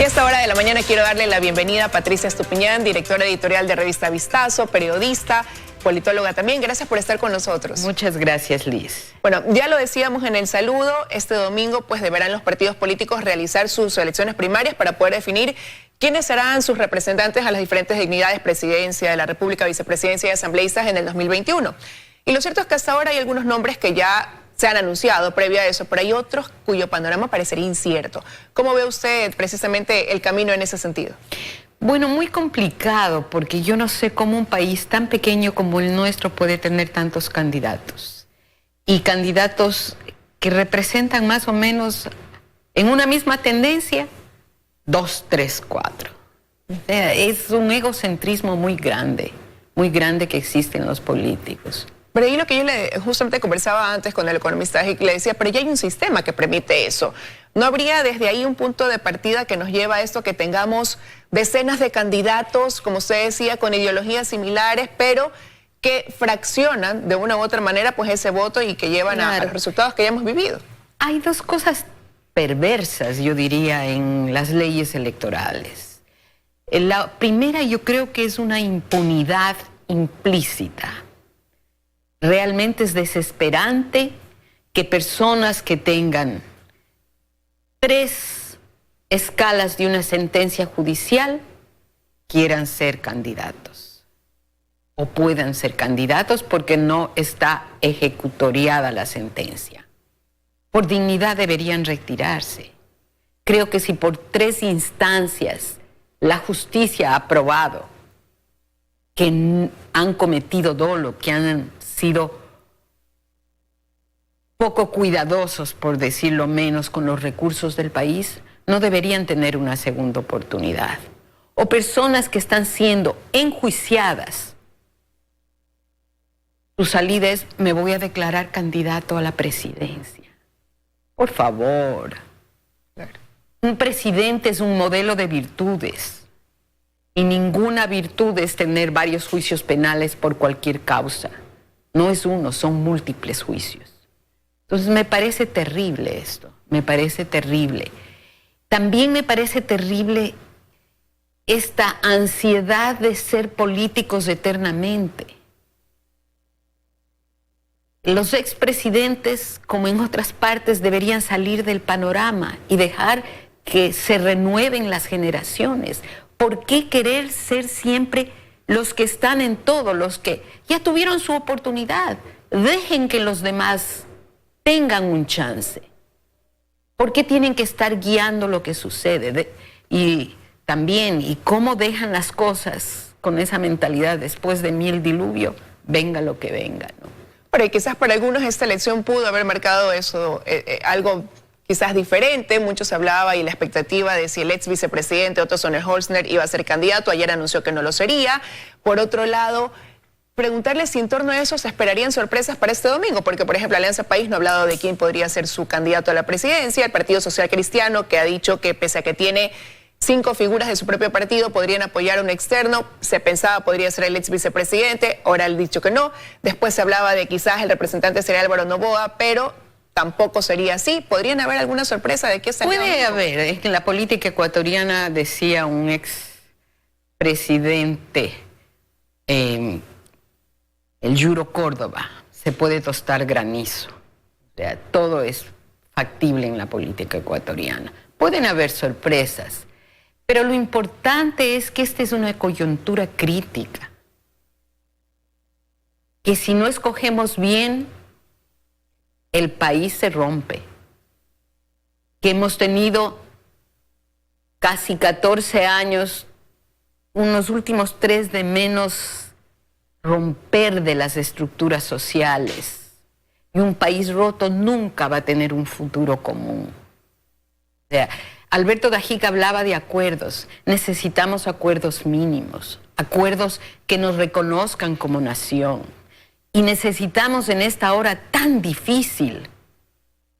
Y a esta hora de la mañana quiero darle la bienvenida a Patricia Estupiñán, directora editorial de Revista Vistazo, periodista, politóloga también. Gracias por estar con nosotros. Muchas gracias, Liz. Bueno, ya lo decíamos en el saludo, este domingo pues deberán los partidos políticos realizar sus elecciones primarias para poder definir quiénes serán sus representantes a las diferentes dignidades, presidencia de la República, vicepresidencia y asambleístas en el 2021. Y lo cierto es que hasta ahora hay algunos nombres que ya se han anunciado previo a eso, pero hay otros cuyo panorama parecería incierto. ¿Cómo ve usted precisamente el camino en ese sentido? Bueno, muy complicado, porque yo no sé cómo un país tan pequeño como el nuestro puede tener tantos candidatos. Y candidatos que representan más o menos en una misma tendencia, 2, 3, 4. O sea, es un egocentrismo muy grande que existe en los políticos. Pero ahí lo que yo justamente conversaba antes con el economista y le decía, pero ya hay un sistema que permite eso. ¿No habría desde ahí un punto de partida que nos lleva a esto, que tengamos decenas de candidatos, como usted decía, con ideologías similares, pero que fraccionan de una u otra manera pues ese voto y que llevan a los resultados que ya hemos vivido? Hay dos cosas perversas, yo diría, en las leyes electorales. La primera, yo creo que es una impunidad implícita. Realmente es desesperante que personas que tengan 3 escalas de una sentencia judicial quieran ser candidatos o puedan ser candidatos porque no está ejecutoriada la sentencia. Por dignidad deberían retirarse. Creo que si por 3 instancias la justicia ha aprobado que han cometido dolo, que han sido poco cuidadosos, por decirlo menos, con los recursos del país, no deberían tener una segunda oportunidad. O personas que están siendo enjuiciadas, su salida es: me voy a declarar candidato a la presidencia. Por favor. Un presidente es un modelo de virtudes y ninguna virtud es tener varios juicios penales por cualquier causa. No es uno, son múltiples juicios. Entonces me parece terrible esto, me parece terrible. También me parece terrible esta ansiedad de ser políticos eternamente. Los expresidentes, como en otras partes, deberían salir del panorama y dejar que se renueven las generaciones. ¿Por qué querer ser siempre los que están en todo, los que ya tuvieron su oportunidad? Dejen que los demás tengan un chance. ¿Por qué tienen que estar guiando lo que sucede? Y también, ¿y cómo dejan las cosas con esa mentalidad después de el diluvio? Venga lo que venga, ¿no? Pero quizás para algunos esta elección pudo haber marcado eso, algo quizás diferente. Mucho se hablaba y la expectativa de si el ex vicepresidente Otto Sonnenholzner iba a ser candidato. Ayer anunció que no lo sería. Por otro lado, preguntarle si en torno a eso se esperarían sorpresas para este domingo, porque por ejemplo Alianza País no ha hablado de quién podría ser su candidato a la presidencia. El Partido Social Cristiano, que ha dicho que pese a que tiene 5 figuras de su propio partido, podrían apoyar a un externo. Se pensaba podría ser el ex vicepresidente, ahora han dicho que no. Después se hablaba de quizás el representante sería Álvaro Noboa, pero tampoco sería así. ¿Podrían haber alguna sorpresa de qué salió? Puede haber. Es que en la política ecuatoriana, decía un ex presidente, el Yuro Córdoba, se puede tostar granizo. O sea, todo es factible en la política ecuatoriana. Pueden haber sorpresas, pero lo importante es que esta es una coyuntura crítica. Que si no escogemos bien, el país se rompe. Que hemos tenido casi 14 años, unos últimos 3 de menos romper de las estructuras sociales. Y un país roto nunca va a tener un futuro común. O sea, Alberto Gajica hablaba de acuerdos. Necesitamos acuerdos mínimos, acuerdos que nos reconozcan como nación. Y necesitamos en esta hora tan difícil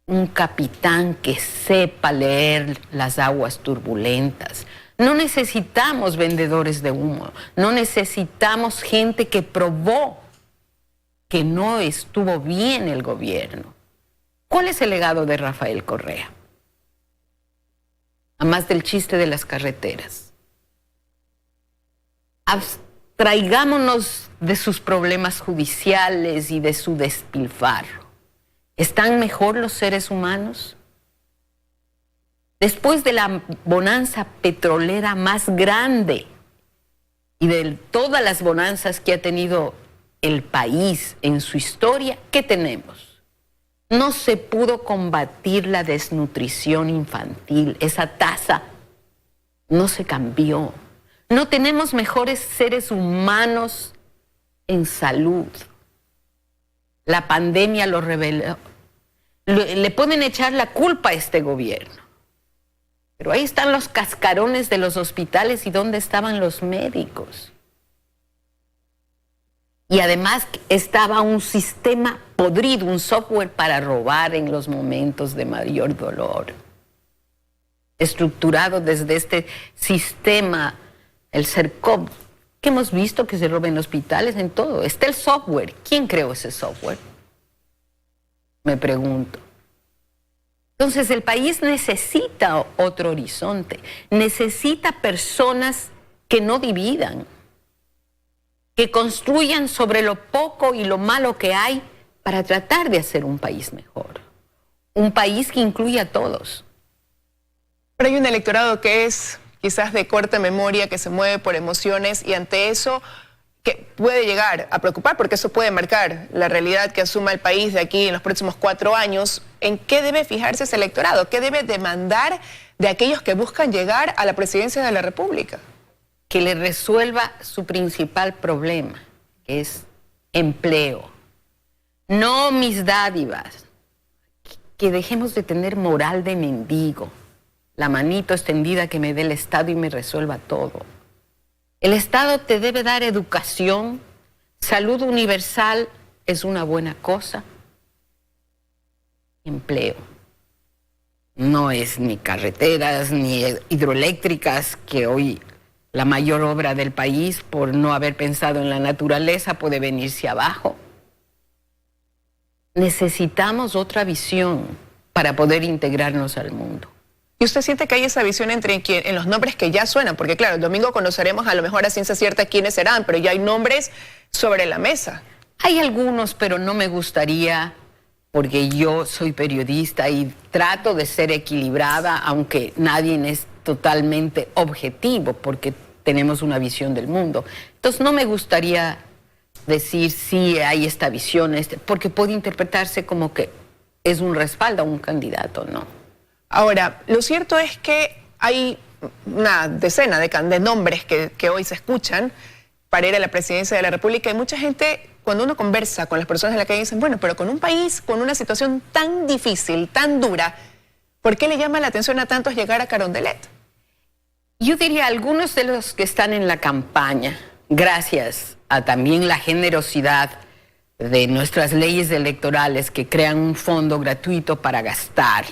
un capitán que sepa leer las aguas turbulentas. No necesitamos vendedores de humo, no necesitamos gente que probó que no estuvo bien el gobierno. ¿Cuál es el legado de Rafael Correa? a más del chiste de las carreteras. Abstraigámonos de sus problemas judiciales y de su despilfarro. ¿Están mejor los seres humanos? Después de la bonanza petrolera más grande y de todas las bonanzas que ha tenido el país en su historia, ¿qué tenemos? No se pudo combatir la desnutrición infantil. Esa tasa no se cambió. No tenemos mejores seres humanos en salud. La pandemia lo reveló. Le pueden echar la culpa a este gobierno. Pero ahí están los cascarones de los hospitales y dónde estaban los médicos. Y además estaba un sistema podrido, un software para robar en los momentos de mayor dolor. Estructurado desde este sistema, el CERCOP, que hemos visto que se roban hospitales en todo. Está el software. ¿Quién creó ese software? Me pregunto. Entonces el país necesita otro horizonte, necesita personas que no dividan, que construyan sobre lo poco y lo malo que hay para tratar de hacer un país mejor, un país que incluya a todos. Pero hay un electorado que es quizás de corta memoria, que se mueve por emociones y ante eso que puede llegar a preocupar, porque eso puede marcar la realidad que asuma el país de aquí en los próximos 4 años. ¿En qué debe fijarse ese electorado? ¿Qué debe demandar de aquellos que buscan llegar a la presidencia de la República? Que le resuelva su principal problema, que es empleo. No mis dádivas. Que dejemos de tener moral de mendigo. La manito extendida que me dé el Estado y me resuelva todo. El Estado te debe dar educación, salud universal es una buena cosa. Empleo. No es ni carreteras ni hidroeléctricas, que hoy la mayor obra del país, por no haber pensado en la naturaleza, puede venirse abajo. Necesitamos otra visión para poder integrarnos al mundo. ¿Y usted siente que hay esa visión en los nombres que ya suenan? Porque claro, el domingo conoceremos a lo mejor a ciencia cierta quiénes serán, pero ya hay nombres sobre la mesa. Hay algunos, pero no me gustaría, porque yo soy periodista y trato de ser equilibrada, aunque nadie es totalmente objetivo, porque tenemos una visión del mundo. Entonces no me gustaría decir sí hay esta visión, porque puede interpretarse como que es un respaldo a un candidato, ¿no? Ahora, lo cierto es que hay una decena de nombres que hoy se escuchan para ir a la presidencia de la República y mucha gente, cuando uno conversa con las personas en la calle, dicen, bueno, pero con un país con una situación tan difícil, tan dura, ¿por qué le llama la atención a tantos llegar a Carondelet? Yo diría, algunos de los que están en la campaña, gracias a también la generosidad de nuestras leyes electorales que crean un fondo gratuito para gastar,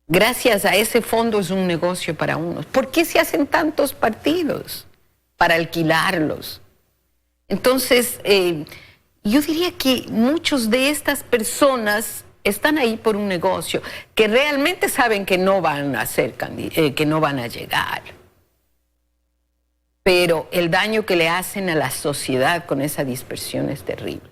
gracias a ese fondo es un negocio para unos. ¿Por qué se hacen tantos partidos? Para alquilarlos. Entonces, yo diría que muchos de estas personas están ahí por un negocio, que realmente saben que no van a ser que no van a llegar. Pero el daño que le hacen a la sociedad con esa dispersión es terrible.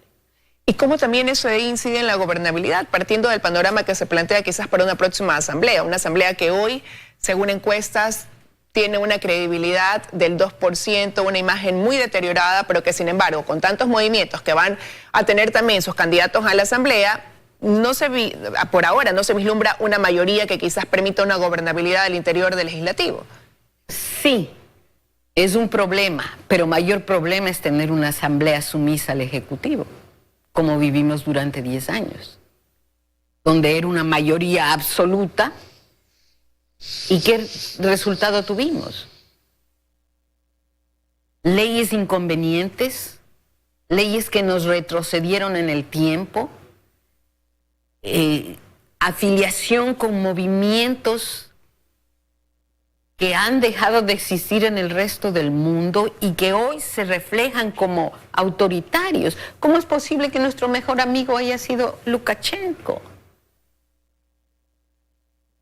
¿Y cómo también eso incide en la gobernabilidad, partiendo del panorama que se plantea quizás para una próxima asamblea? Una asamblea que hoy, según encuestas, tiene una credibilidad del 2%, una imagen muy deteriorada, pero que sin embargo, con tantos movimientos que van a tener también sus candidatos a la asamblea, por ahora no se vislumbra una mayoría que quizás permita una gobernabilidad del interior del legislativo. Sí, es un problema, pero mayor problema es tener una asamblea sumisa al Ejecutivo, como vivimos durante 10 años, donde era una mayoría absoluta. ¿Y qué resultado tuvimos? Leyes inconvenientes, leyes que nos retrocedieron en el tiempo, afiliación con movimientos que han dejado de existir en el resto del mundo y que hoy se reflejan como autoritarios. ¿Cómo es posible que nuestro mejor amigo haya sido Lukashenko?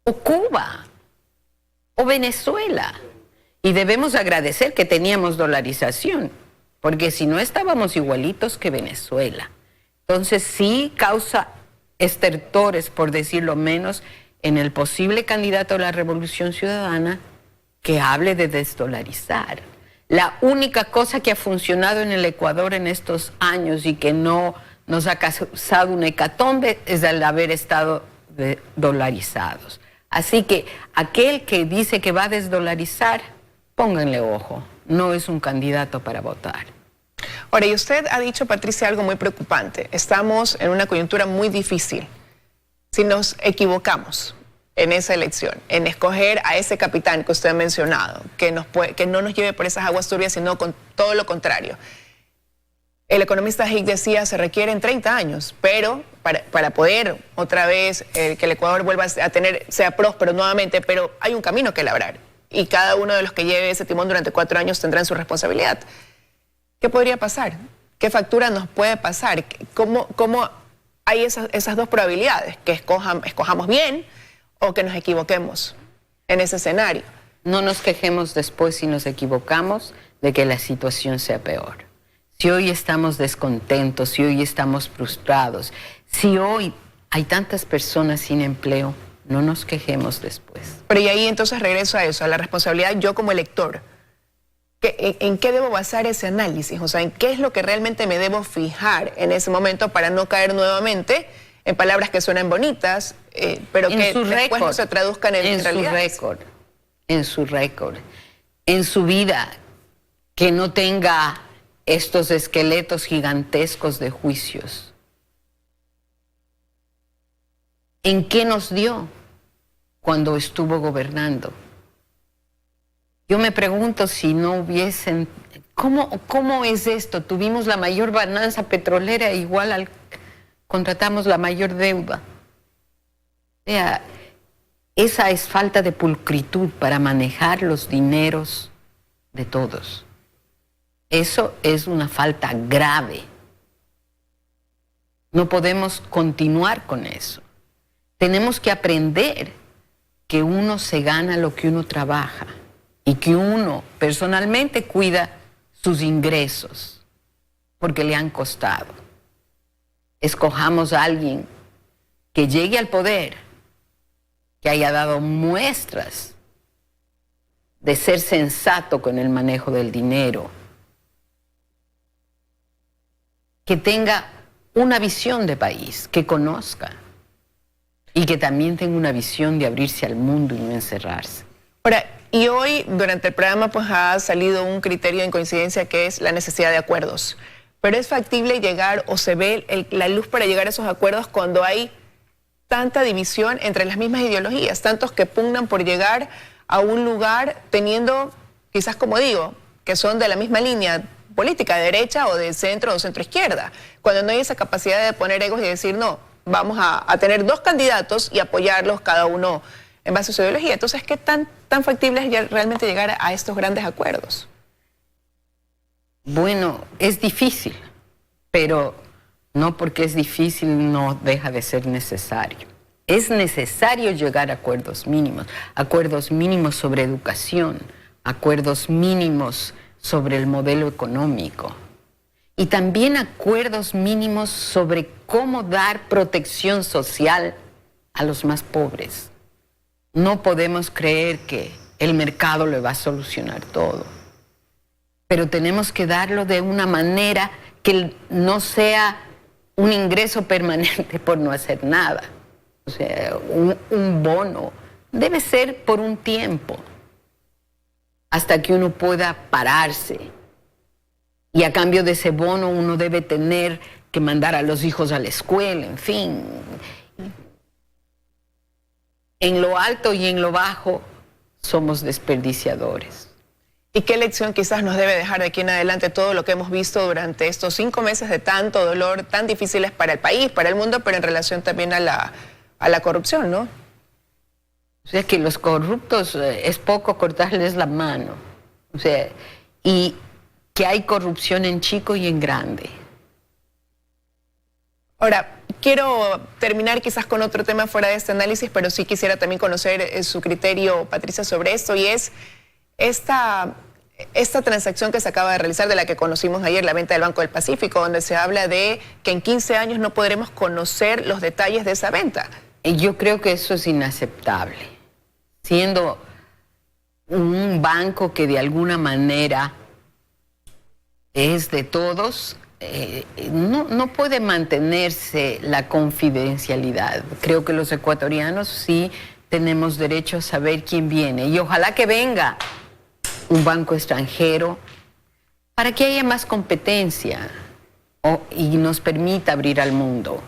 O Cuba. o Venezuela. Y debemos agradecer que teníamos dolarización, porque si no estábamos igualitos que Venezuela. Entonces sí causa estertores, por decirlo menos, en el posible candidato a la Revolución Ciudadana que hable de desdolarizar. La única cosa que ha funcionado en el Ecuador en estos años y que no nos ha causado una hecatombe es el haber estado dolarizados. Así que aquel que dice que va a desdolarizar, pónganle ojo, no es un candidato para votar. Ahora, y usted ha dicho, Patricia, algo muy preocupante. Estamos en una coyuntura muy difícil. Si nos equivocamos en esa elección, en escoger a ese capitán que usted ha mencionado, que no nos lleve por esas aguas turbias, sino con todo lo contrario. El economista Hick decía, se requieren 30 años, pero para poder otra vez que el Ecuador vuelva a tener, sea próspero nuevamente, pero hay un camino que labrar. Y cada uno de los que lleve ese timón durante 4 años tendrán su responsabilidad. ¿Qué podría pasar? ¿Qué factura nos puede pasar? ¿Cómo hay esas dos probabilidades? Que escojamos bien o que nos equivoquemos en ese escenario. No nos quejemos después si nos equivocamos de que la situación sea peor. Si hoy estamos descontentos, si hoy estamos frustrados, si hoy hay tantas personas sin empleo, no nos quejemos después. Pero y ahí entonces regreso a eso, a la responsabilidad yo como elector. ¿En qué debo basar ese análisis? O sea, ¿en qué es lo que realmente me debo fijar en ese momento para no caer nuevamente en palabras que suenan bonitas, pero que después no se traduzcan en realidad? En su récord, en su vida, que no tenga estos esqueletos gigantescos de juicios. ¿En qué nos dio cuando estuvo gobernando? Yo me pregunto si no hubiesen... ¿Cómo es esto? Tuvimos la mayor bonanza petrolera, igual contratamos la mayor deuda. O sea, esa es falta de pulcritud para manejar los dineros de todos. Eso es una falta grave. No podemos continuar con eso. Tenemos que aprender que uno se gana lo que uno trabaja y que uno personalmente cuida sus ingresos porque le han costado. Escojamos a alguien que llegue al poder, que haya dado muestras de ser sensato con el manejo del dinero, que tenga una visión de país, que conozca y que también tenga una visión de abrirse al mundo y no encerrarse. Ahora, y hoy durante el programa pues ha salido un criterio en coincidencia que es la necesidad de acuerdos. Pero es factible llegar o se ve la luz para llegar a esos acuerdos cuando hay tanta división entre las mismas ideologías, tantos que pugnan por llegar a un lugar teniendo, quizás como digo, que son de la misma línea política, de derecha o de centro o centro izquierda, cuando no hay esa capacidad de poner egos y decir no, vamos a tener 2 candidatos y apoyarlos cada uno en base a su ideología. Entonces, ¿qué tan factible es realmente llegar a estos grandes acuerdos? Bueno, es difícil, pero no porque es difícil no deja de ser necesario. Es necesario llegar a acuerdos mínimos sobre educación, acuerdos mínimos sobre el modelo económico y también acuerdos mínimos sobre cómo dar protección social a los más pobres. No podemos creer que el mercado le va a solucionar todo, pero tenemos que darlo de una manera que no sea un ingreso permanente por no hacer nada. O sea, un bono debe ser por un tiempo, hasta que uno pueda pararse. Y a cambio de ese bono uno debe tener que mandar a los hijos a la escuela, en fin. En lo alto y en lo bajo somos desperdiciadores. ¿Y qué lección quizás nos debe dejar de aquí en adelante todo lo que hemos visto durante estos 5 meses de tanto dolor, tan difíciles para el país, para el mundo, pero en relación también a la corrupción, ¿no? O sea, que los corruptos es poco cortarles la mano. O sea, y que hay corrupción en chico y en grande. Ahora, quiero terminar quizás con otro tema fuera de este análisis, pero sí quisiera también conocer su criterio, Patricia, sobre esto, y es esta transacción que se acaba de realizar, de la que conocimos ayer, la venta del Banco del Pacífico, donde se habla de que en 15 años no podremos conocer los detalles de esa venta. Yo creo que eso es inaceptable. Siendo un banco que de alguna manera es de todos, no puede mantenerse la confidencialidad. Creo que los ecuatorianos sí tenemos derecho a saber quién viene, y ojalá que venga un banco extranjero para que haya más competencia y nos permita abrir al mundo.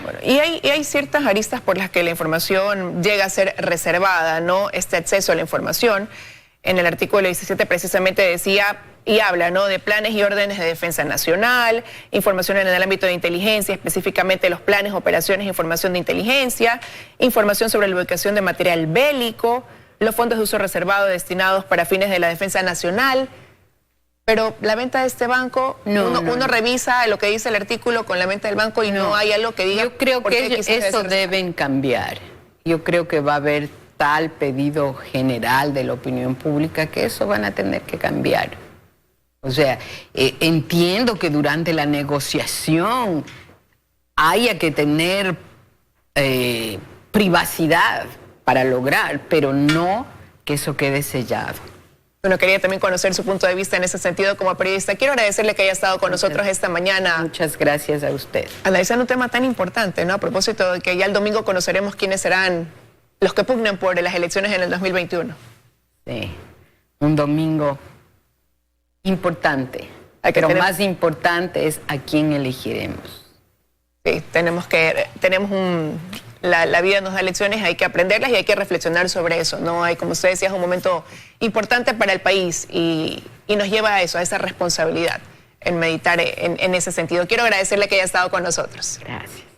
Bueno, y hay ciertas aristas por las que la información llega a ser reservada, ¿no? Este acceso a la información. En el artículo 17 precisamente decía y habla, ¿no?, de planes y órdenes de defensa nacional, información en el ámbito de inteligencia, específicamente los planes, operaciones, información de inteligencia, información sobre la ubicación de material bélico, los fondos de uso reservado destinados para fines de la defensa nacional. Pero la venta de este banco, uno revisa lo que dice el artículo con la venta del banco y no hay algo que diga. Yo creo que eso deben cambiar. Yo creo que va a haber tal pedido general de la opinión pública que eso van a tener que cambiar. O sea, entiendo que durante la negociación haya que tener privacidad para lograr, pero no que eso quede sellado. Bueno, quería también conocer su punto de vista en ese sentido como periodista. Quiero agradecerle que haya estado con nosotros esta mañana. Muchas gracias a usted. Analizando un tema tan importante, ¿no? A propósito de que ya el domingo conoceremos quiénes serán los que pugnen por las elecciones en el 2021. Sí, un domingo importante, pero más importante es a quién elegiremos. Sí, la vida nos da lecciones, hay que aprenderlas y hay que reflexionar sobre eso, ¿no? Hay, como usted decía, es un momento importante para el país y nos lleva a eso, a esa responsabilidad en meditar en ese sentido. Quiero agradecerle que haya estado con nosotros. Gracias.